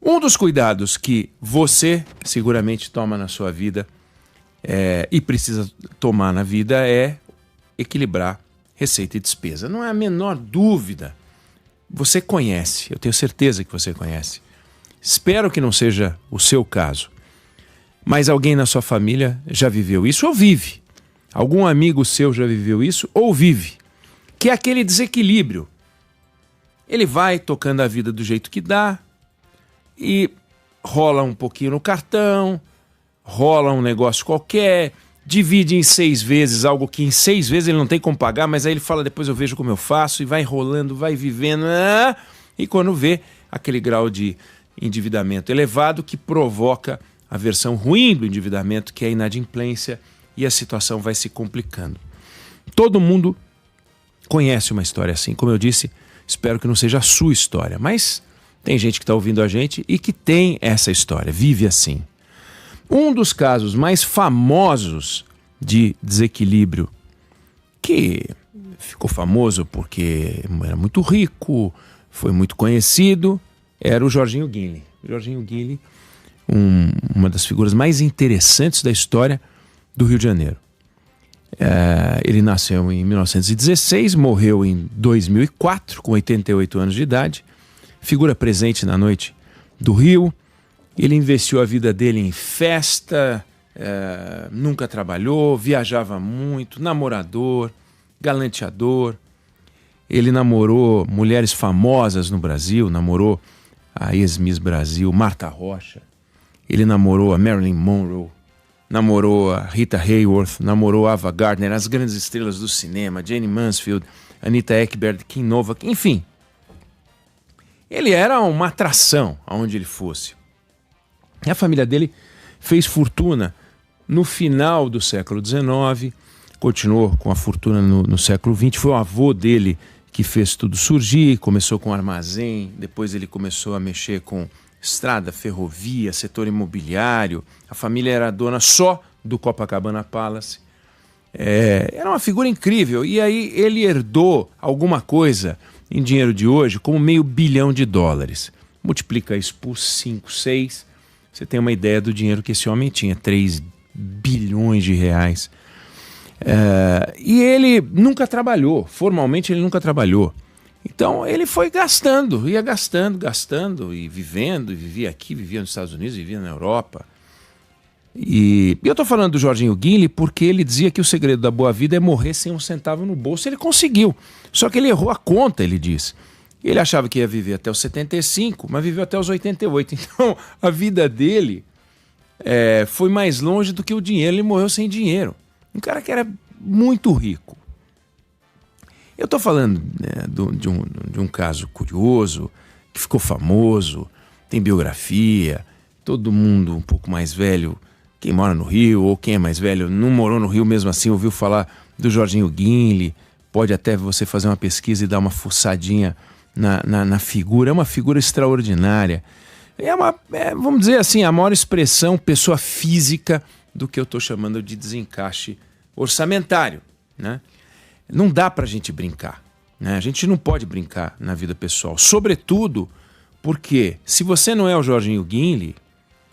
Um dos cuidados que você seguramente toma na sua vida e precisa tomar na vida é equilibrar receita e despesa. Não há a menor dúvida. Você conhece, eu tenho certeza que você conhece. Espero que não seja o seu caso. Mas alguém na sua família já viveu isso ou vive. Algum amigo seu já viveu isso ou vive. Que é aquele desequilíbrio. Ele vai tocando a vida do jeito que dá e rola um pouquinho no cartão, rola um negócio qualquer, divide em 6 vezes algo que em 6 vezes ele não tem como pagar, mas aí ele fala, depois eu vejo como eu faço, e vai enrolando, vai vivendo, e quando vê aquele grau de endividamento elevado que provoca a versão ruim do endividamento, que é a inadimplência, e a situação vai se complicando. Todo mundo conhece uma história assim, como eu disse, espero que não seja a sua história, mas tem gente que está ouvindo a gente e que tem essa história, vive assim. Um dos casos mais famosos de desequilíbrio, que ficou famoso porque era muito rico, foi muito conhecido, era o Jorginho Guinle. Jorginho Guinle, uma das figuras mais interessantes da história do Rio de Janeiro. Ele nasceu em 1916, morreu em 2004, com 88 anos de idade, figura presente na noite do Rio. Ele investiu a vida dele em festa, nunca trabalhou, viajava muito, namorador, galanteador. Ele namorou mulheres famosas no Brasil, namorou a ex-Miss Brasil, Marta Rocha. Ele namorou a Marilyn Monroe, namorou a Rita Hayworth, namorou a Ava Gardner, as grandes estrelas do cinema, Jane Mansfield, Anita Ekberg, Kim Novak, enfim. Ele era uma atração aonde ele fosse. A família dele fez fortuna no final do século XIX, continuou com a fortuna no século XX. Foi o avô dele que fez tudo surgir, começou com armazém, depois ele começou a mexer com estrada, ferrovia, setor imobiliário. A família era dona só do Copacabana Palace. Era uma figura incrível. E aí ele herdou alguma coisa em dinheiro de hoje como $500 bilhão. Multiplica isso por 5, 6... Você tem uma ideia do dinheiro que esse homem tinha, 3 bilhões de reais. E ele nunca trabalhou, formalmente ele nunca trabalhou. Então ele foi gastando, ia gastando e vivendo, e vivia aqui, vivia nos Estados Unidos, vivia na Europa. E eu estou falando do Jorginho Guinle porque ele dizia que o segredo da boa vida é morrer sem um centavo no bolso. Ele conseguiu, só que ele errou a conta, ele diz. Ele achava que ia viver até os 75, mas viveu até os 88. Então, a vida dele foi mais longe do que o dinheiro. Ele morreu sem dinheiro. Um cara que era muito rico. Eu estou falando de um caso curioso, que ficou famoso, tem biografia, todo mundo um pouco mais velho, quem mora no Rio ou quem é mais velho, não morou no Rio mesmo assim, ouviu falar do Jorginho Guinle. Pode até você fazer uma pesquisa e dar uma fuçadinha na figura. É uma figura extraordinária. Vamos dizer assim, a maior expressão pessoa física do que eu estou chamando de desencaixe orçamentário, né? Não dá para a gente brincar, né? A gente não pode brincar na vida pessoal, sobretudo porque se você não é o Jorginho Guinle,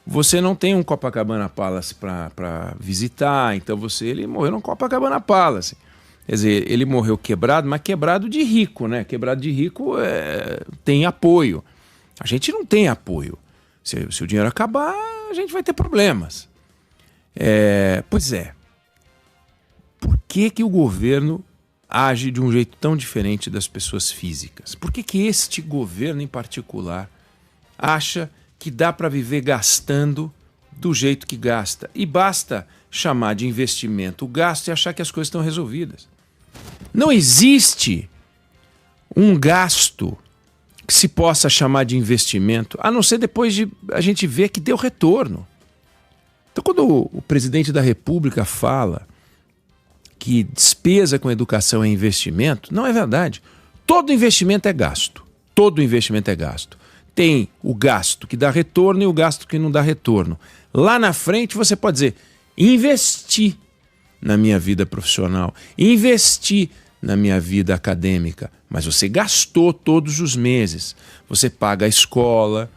você não tem um Copacabana Palace para visitar, então ele morreu no Copacabana Palace. Quer dizer, ele morreu quebrado, mas quebrado de rico, né? Quebrado de rico tem apoio. A gente não tem apoio. Se o dinheiro acabar, a gente vai ter problemas. Pois é. Por que o governo age de um jeito tão diferente das pessoas físicas? Por que este governo em particular acha que dá para viver gastando do jeito que gasta? E basta chamar de investimento o gasto e achar que as coisas estão resolvidas. Não existe um gasto que se possa chamar de investimento, a não ser depois de a gente ver que deu retorno. Então, quando o presidente da República fala que despesa com educação é investimento, não é verdade. Todo investimento é gasto. Todo investimento é gasto. Tem o gasto que dá retorno e o gasto que não dá retorno. Lá na frente você pode dizer, investi na minha vida profissional, investi na minha vida acadêmica, mas você gastou todos os meses. Você paga a escola,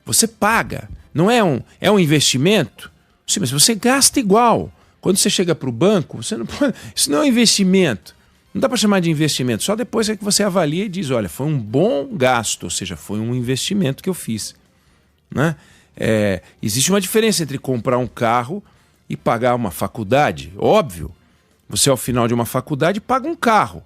Você paga. Não é um investimento? Sim, mas você gasta igual. Quando você chega para o banco, você não pode, isso não é um investimento. Não dá para chamar de investimento. Só depois é que você avalia e diz, olha, foi um bom gasto, ou seja, foi um investimento que eu fiz. Né? Existe uma diferença entre comprar um carro e pagar uma faculdade. Óbvio, você ao final de uma faculdade paga um carro,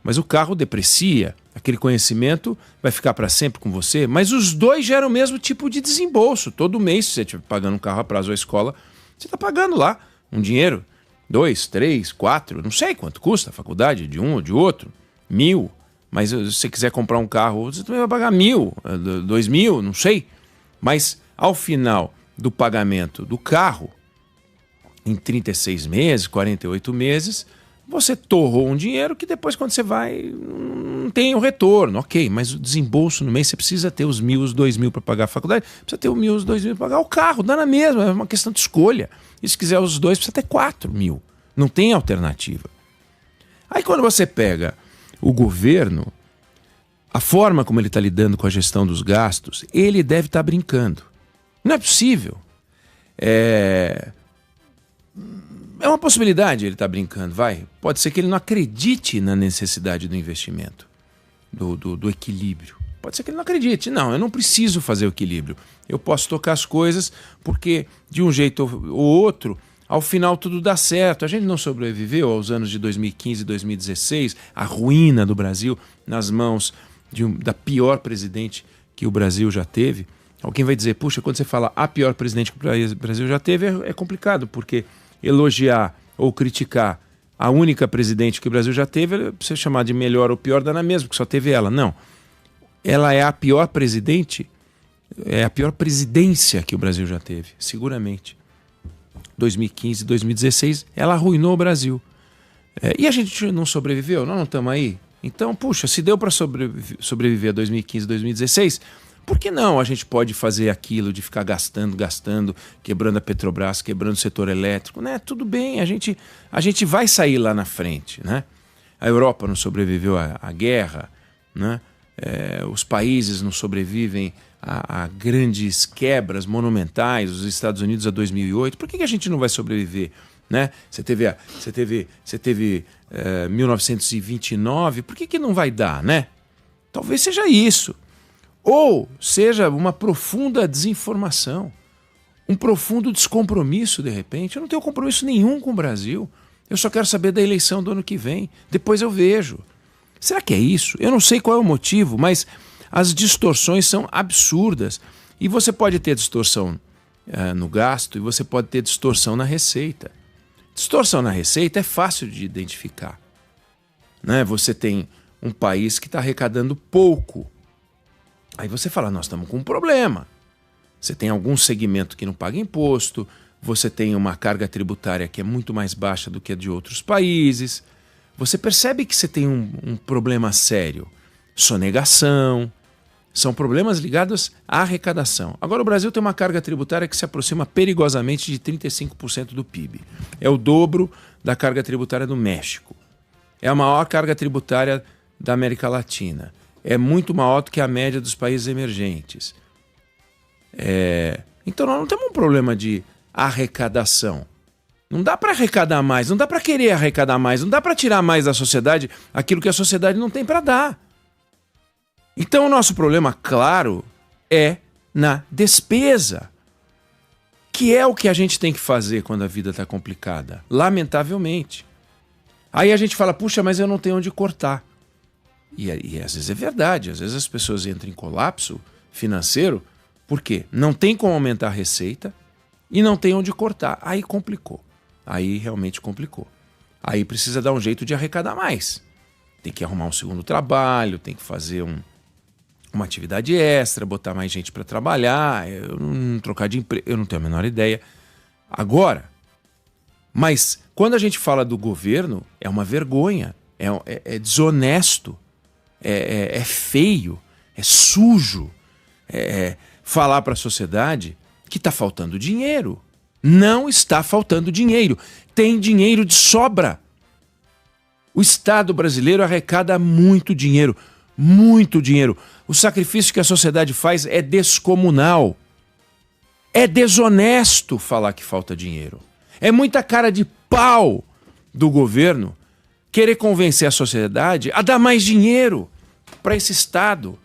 mas o carro deprecia, aquele conhecimento vai ficar para sempre com você, mas os dois geram o mesmo tipo de desembolso. Todo mês, se você estiver pagando um carro a prazo à escola, você está pagando lá um dinheiro, 2, 3, 4, não sei quanto custa a faculdade de um ou de outro, 1.000, mas se você quiser comprar um carro, você também vai pagar 1.000, 2.000, não sei, mas ao final do pagamento do carro, em 36 meses, 48 meses, você torrou um dinheiro que depois quando você vai não tem o retorno, ok, mas o desembolso no mês você precisa ter os 1.000, os 2.000 para pagar a faculdade, precisa ter os 1.000, os 2.000 para pagar o carro, dá na mesma, é uma questão de escolha. E se quiser os dois, precisa ter 4.000, não tem alternativa. Aí quando você pega o governo, a forma como ele está lidando com a gestão dos gastos, ele deve estar brincando. Não é possível. É uma possibilidade ele estar brincando, vai. Pode ser que ele não acredite na necessidade do investimento, do equilíbrio. Pode ser que ele não acredite. Não, eu não preciso fazer o equilíbrio. Eu posso tocar as coisas porque, de um jeito ou outro, ao final tudo dá certo. A gente não sobreviveu aos anos de 2015 e 2016, a ruína do Brasil nas mãos da pior presidente que o Brasil já teve. Alguém vai dizer, puxa, quando você fala a pior presidente que o Brasil já teve, é complicado, porque elogiar ou criticar a única presidente que o Brasil já teve, você chamar de melhor ou pior, dá na mesma, porque só teve ela. Não. Ela é a pior presidente, é a pior presidência que o Brasil já teve, seguramente. 2015, 2016, ela arruinou o Brasil. E a gente não sobreviveu? Nós não estamos aí? Então, puxa, se deu para sobreviver a 2015, 2016... Por que não a gente pode fazer aquilo de ficar gastando, quebrando a Petrobras, quebrando o setor elétrico? Né? Tudo bem, a gente vai sair lá na frente. Né? A Europa não sobreviveu à guerra, né? Os países não sobrevivem a grandes quebras monumentais, os Estados Unidos a 2008. Por que a gente não vai sobreviver? Né? Você teve 1929, por que não vai dar? Né? Talvez seja isso. Ou seja, uma profunda desinformação, um profundo descompromisso de repente. Eu não tenho compromisso nenhum com o Brasil. Eu só quero saber da eleição do ano que vem. Depois eu vejo. Será que é isso? Eu não sei qual é o motivo, mas as distorções são absurdas. E você pode ter distorção no gasto e você pode ter distorção na receita. Distorção na receita é fácil de identificar. Né? Você tem um país que está arrecadando pouco. Aí você fala, nós estamos com um problema. Você tem algum segmento que não paga imposto, você tem uma carga tributária que é muito mais baixa do que a de outros países. Você percebe que você tem um problema sério. Sonegação, são problemas ligados à arrecadação. Agora o Brasil tem uma carga tributária que se aproxima perigosamente de 35% do PIB. É o dobro da carga tributária do México. É a maior carga tributária da América Latina. É muito maior do que a média dos países emergentes. Então nós não temos um problema de arrecadação. Não dá para arrecadar mais, não dá para querer arrecadar mais, não dá para tirar mais da sociedade aquilo que a sociedade não tem para dar. Então o nosso problema, claro, é na despesa, que é o que a gente tem que fazer quando a vida está complicada, lamentavelmente. Aí a gente fala, puxa, mas eu não tenho onde cortar. E às vezes é verdade, às vezes as pessoas entram em colapso financeiro, porque não tem como aumentar a receita e não tem onde cortar. Aí complicou, aí realmente complicou. Aí precisa dar um jeito de arrecadar mais. Tem que arrumar um segundo trabalho, tem que fazer uma atividade extra, botar mais gente para trabalhar, trocar de emprego, eu não tenho a menor ideia. Agora, mas quando a gente fala do governo, é uma vergonha, é desonesto, é feio, é sujo falar para a sociedade que está faltando dinheiro. Não está faltando dinheiro, tem dinheiro de sobra. O Estado brasileiro arrecada muito dinheiro, muito dinheiro. O sacrifício que a sociedade faz é descomunal. É desonesto falar que falta dinheiro. É muita cara de pau do governo querer convencer a sociedade a dar mais dinheiro para esse Estado.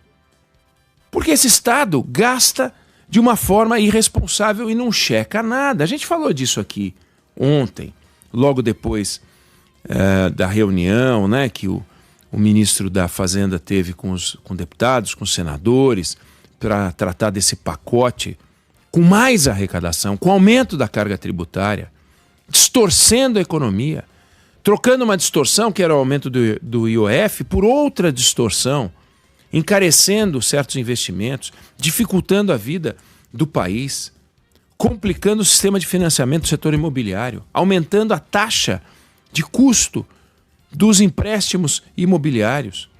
Porque esse Estado gasta de uma forma irresponsável e não checa nada. A gente falou disso aqui ontem, logo depois da reunião, né, que o ministro da Fazenda teve com deputados, com senadores, para tratar desse pacote com mais arrecadação, com aumento da carga tributária, distorcendo a economia, trocando uma distorção, que era o aumento do IOF, por outra distorção, encarecendo certos investimentos, dificultando a vida do país, complicando o sistema de financiamento do setor imobiliário, aumentando a taxa de custo dos empréstimos imobiliários,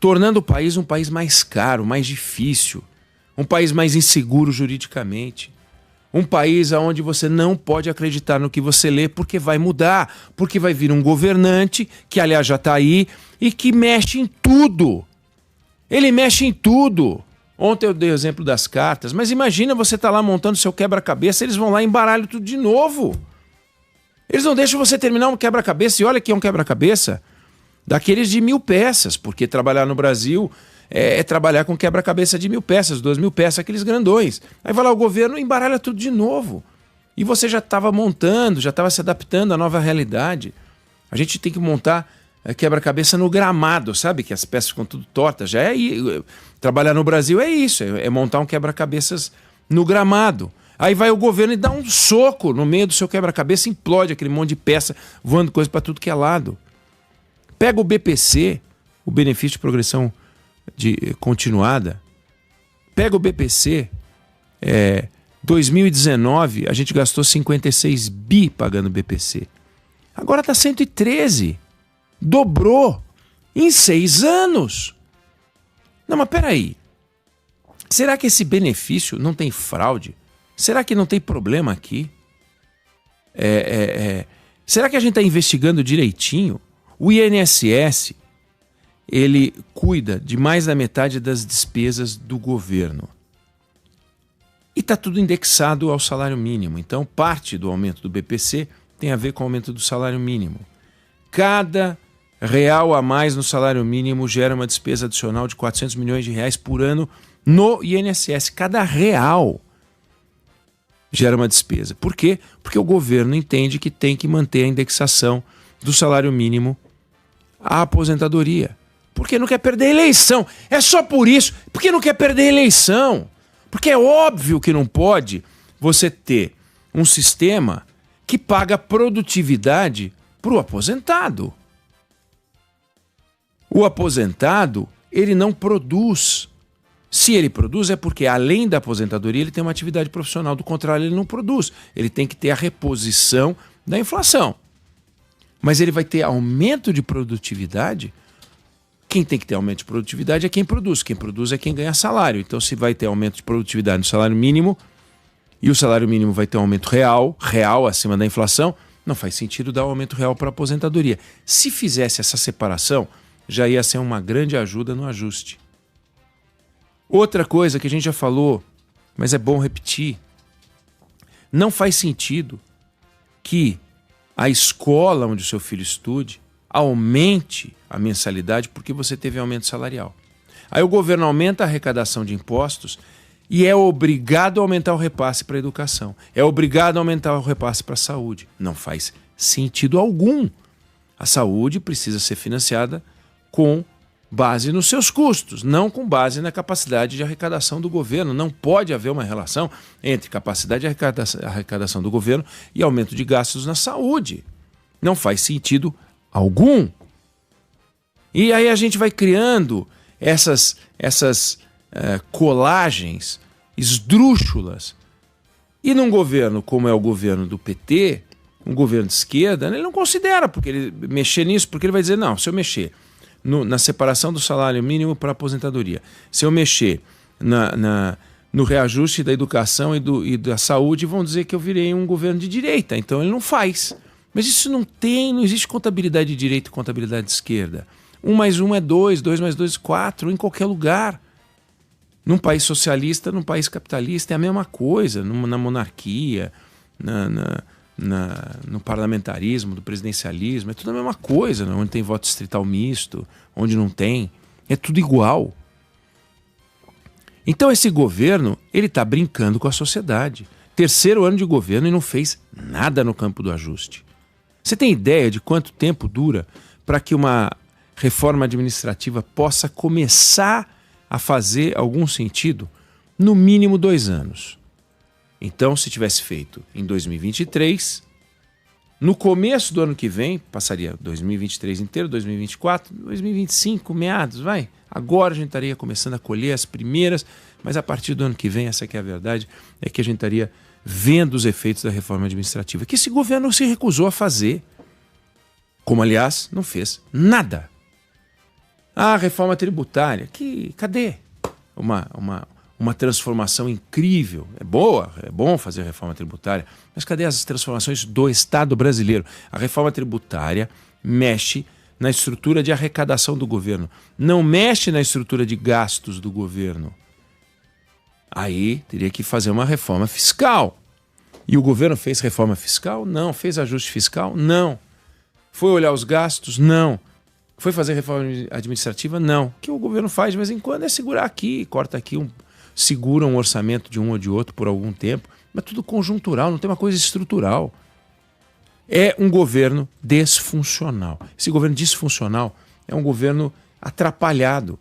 tornando o país um país mais caro, mais difícil, um país mais inseguro juridicamente, um país onde você não pode acreditar no que você lê porque vai mudar, porque vai vir um governante, que aliás já está aí, e que mexe em tudo. Ele mexe em tudo. Ontem eu dei o exemplo das cartas, mas imagina você tá lá montando seu quebra-cabeça, eles vão lá e embaralham tudo de novo. Eles não deixam você terminar um quebra-cabeça, e olha que é um quebra-cabeça daqueles de 1000 peças, porque trabalhar no Brasil é trabalhar com quebra-cabeça de 1000 peças, 2000 peças, aqueles grandões. Aí vai lá o governo e embaralha tudo de novo. E você já estava montando, já estava se adaptando à nova realidade. A gente tem que montar quebra-cabeça no gramado, sabe? Que as peças ficam tudo tortas. Trabalhar no Brasil é isso, é montar um quebra-cabeças no gramado. Aí vai o governo e dá um soco no meio do seu quebra-cabeça, implode aquele monte de peça, voando coisa para tudo que é lado. Pega o BPC, o benefício de progressão continuada. Pega o BPC, 2019 a gente gastou 56 bi pagando BPC. Agora está 113. Dobrou em 6 anos. Não, mas peraí. Será que esse benefício não tem fraude? Será que não tem problema aqui? Será que a gente está investigando direitinho? O INSS, ele cuida de mais da metade das despesas do governo. E está tudo indexado ao salário mínimo. Então, parte do aumento do BPC tem a ver com o aumento do salário mínimo. Cada real a mais no salário mínimo gera uma despesa adicional de 400 milhões de reais por ano no INSS. Cada real gera uma despesa. Por quê? Porque o governo entende que tem que manter a indexação do salário mínimo à aposentadoria. Porque não quer perder a eleição. É só por isso. Porque não quer perder a eleição. Porque é óbvio que não pode você ter um sistema que paga produtividade para o aposentado. O aposentado, ele não produz. Se ele produz é porque, além da aposentadoria, ele tem uma atividade profissional. Do contrário, ele não produz. Ele tem que ter a reposição da inflação. Mas ele vai ter aumento de produtividade. Quem tem que ter aumento de produtividade é quem produz. Quem produz é quem ganha salário. Então, se vai ter aumento de produtividade no salário mínimo e o salário mínimo vai ter um aumento real acima da inflação, não faz sentido dar um aumento real para a aposentadoria. Se fizesse essa separação, já ia ser uma grande ajuda no ajuste. Outra coisa que a gente já falou, mas é bom repetir, não faz sentido que a escola onde o seu filho estude aumente a mensalidade porque você teve aumento salarial. Aí o governo aumenta a arrecadação de impostos e é obrigado a aumentar o repasse para a educação. É obrigado a aumentar o repasse para a saúde. Não faz sentido algum. A saúde precisa ser financiada com base nos seus custos, não com base na capacidade de arrecadação do governo. Não pode haver uma relação entre capacidade de arrecadação do governo e aumento de gastos na saúde. Não faz sentido algum. E aí a gente vai criando essas colagens esdrúxulas. E num governo como é o governo do PT, um governo de esquerda, ele não considera porque ele mexer nisso, porque ele vai dizer, não, se eu mexer na separação do salário mínimo para a aposentadoria, se eu mexer no reajuste da educação e da saúde, vão dizer que eu virei um governo de direita. Então ele não faz. Mas isso não existe contabilidade de direita e contabilidade de esquerda. 1 mais 1 é 2, 2 mais 2 é 4, em qualquer lugar. Num país socialista, num país capitalista, é a mesma coisa. Na monarquia, no parlamentarismo, do presidencialismo, é tudo a mesma coisa. Né? Onde tem voto distrital misto, onde não tem, é tudo igual. Então esse governo, ele está brincando com a sociedade. Terceiro ano de governo e não fez nada no campo do ajuste. Você tem ideia de quanto tempo dura para que uma reforma administrativa possa começar a fazer algum sentido? No mínimo 2 anos. Então, se tivesse feito em 2023, no começo do ano que vem, passaria 2023 inteiro, 2024, 2025, meados, vai. Agora a gente estaria começando a colher as primeiras, mas a partir do ano que vem, essa que é a verdade, é que a gente estaria vendo os efeitos da reforma administrativa, que esse governo se recusou a fazer. Como, aliás, não fez nada. A reforma tributária, cadê? Uma transformação incrível. É boa, é bom fazer reforma tributária, mas cadê as transformações do Estado brasileiro? A reforma tributária mexe na estrutura de arrecadação do governo, não mexe na estrutura de gastos do governo. Aí teria que fazer uma reforma fiscal. E o governo fez reforma fiscal? Não. Fez ajuste fiscal? Não. Foi olhar os gastos? Não. Foi fazer reforma administrativa? Não. O que o governo faz de vez em quando é segurar aqui, corta aqui, segura um orçamento de um ou de outro por algum tempo, mas tudo conjuntural, não tem uma coisa estrutural. É um governo disfuncional. Esse governo disfuncional é um governo atrapalhado.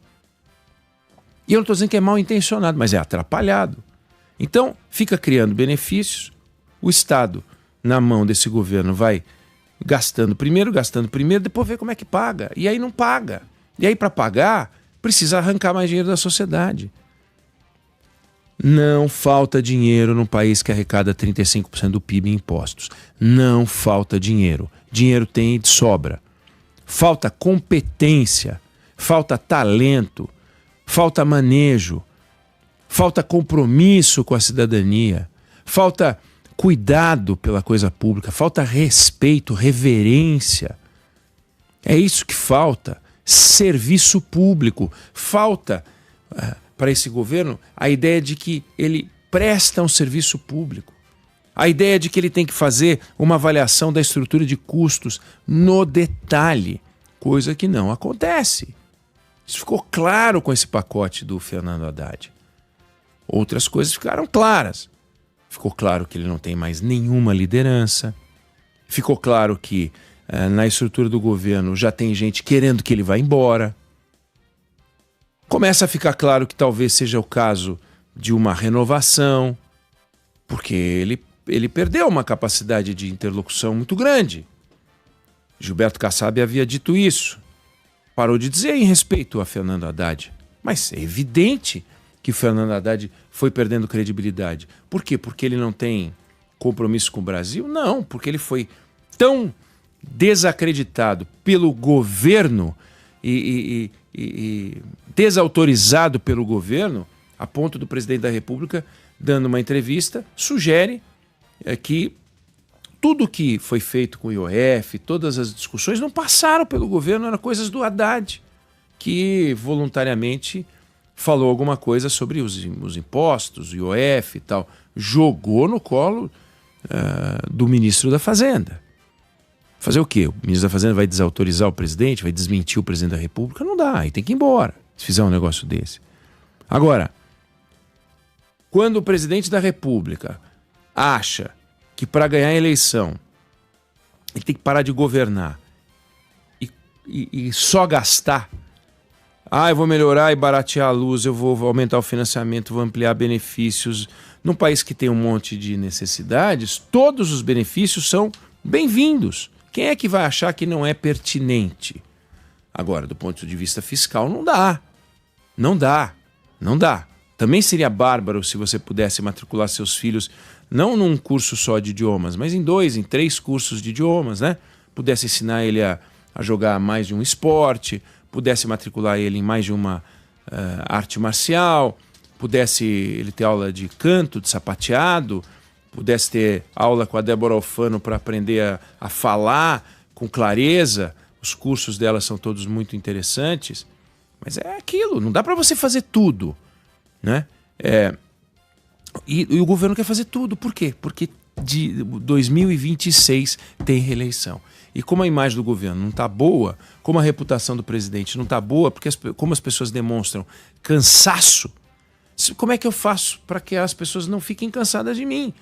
E eu não estou dizendo que é mal intencionado, mas é atrapalhado. Então, fica criando benefícios, o Estado, na mão desse governo, vai gastando primeiro, depois vê como é que paga. E aí não paga. E aí, para pagar, precisa arrancar mais dinheiro da sociedade. Não falta dinheiro num país que arrecada 35% do PIB em impostos. Não falta dinheiro. Dinheiro tem de sobra. Falta competência, falta talento, falta manejo, falta compromisso com a cidadania, falta cuidado pela coisa pública, falta respeito, reverência. É isso que falta. Serviço público. Falta para esse governo a ideia de que ele presta um serviço público. A ideia de que ele tem que fazer uma avaliação da estrutura de custos no detalhe, coisa que não acontece. Isso ficou claro com esse pacote do Fernando Haddad. Outras coisas ficaram claras. Ficou claro que ele não tem mais nenhuma liderança. Ficou claro que na estrutura do governo já tem gente querendo que ele vá embora. Começa a ficar claro que talvez seja o caso de uma renovação, porque ele perdeu uma capacidade de interlocução muito grande. Gilberto Kassab havia dito isso. Parou de dizer em respeito a Fernando Haddad. Mas é evidente que o Fernando Haddad foi perdendo credibilidade. Por quê? Porque ele não tem compromisso com o Brasil? Não, porque ele foi tão desacreditado pelo governo e desautorizado pelo governo, a ponto do presidente da República, dando uma entrevista, sugere que tudo que foi feito com o IOF, todas as discussões, não passaram pelo governo, eram coisas do Haddad, que voluntariamente falou alguma coisa sobre os impostos, o IOF e tal. Jogou no colo do ministro da Fazenda. Fazer o quê? O ministro da Fazenda vai desautorizar o presidente, vai desmentir o presidente da República? Não dá, aí tem que ir embora, se fizer um negócio desse. Agora, quando o presidente da República acha que para ganhar a eleição ele tem que parar de governar e só gastar, eu vou melhorar e baratear a luz, eu vou aumentar o financiamento, vou ampliar benefícios. Num país que tem um monte de necessidades, todos os benefícios são bem-vindos. Quem é que vai achar que não é pertinente? Agora, do ponto de vista fiscal, não dá. Não dá. Não dá. Também seria bárbaro se você pudesse matricular seus filhos não num curso só de idiomas, mas em 2, em 3 cursos de idiomas, né? Pudesse ensinar ele a jogar mais de um esporte, pudesse matricular ele em mais de uma arte marcial, pudesse ele ter aula de canto, de sapateado, pudesse ter aula com a Débora Alfano para aprender a falar com clareza. Os cursos dela são todos muito interessantes, mas é aquilo, não dá para você fazer tudo. né? E o governo quer fazer tudo. Por quê? Porque de 2026 tem reeleição. E como a imagem do governo não está boa, como a reputação do presidente não está boa, porque como as pessoas demonstram cansaço, como é que eu faço para que as pessoas não fiquem cansadas de mim?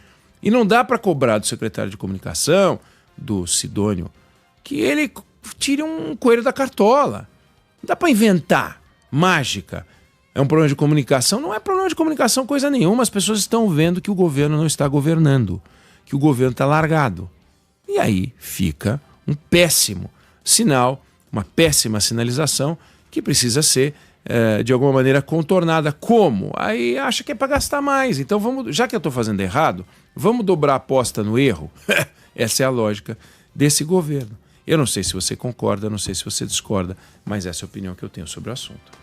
E não dá para cobrar do secretário de comunicação, do Sidônio, que ele tire um coelho da cartola. Não dá para inventar mágica. É um problema de comunicação? Não é problema de comunicação coisa nenhuma. As pessoas estão vendo que o governo não está governando, que o governo está largado. E aí fica um péssimo sinal, uma péssima sinalização que precisa ser, de alguma maneira, contornada. Como? Aí acha que é para gastar mais. Então, já que eu estou fazendo errado, vamos dobrar a aposta no erro? Essa é a lógica desse governo. Eu não sei se você concorda, não sei se você discorda, mas essa é a opinião que eu tenho sobre o assunto.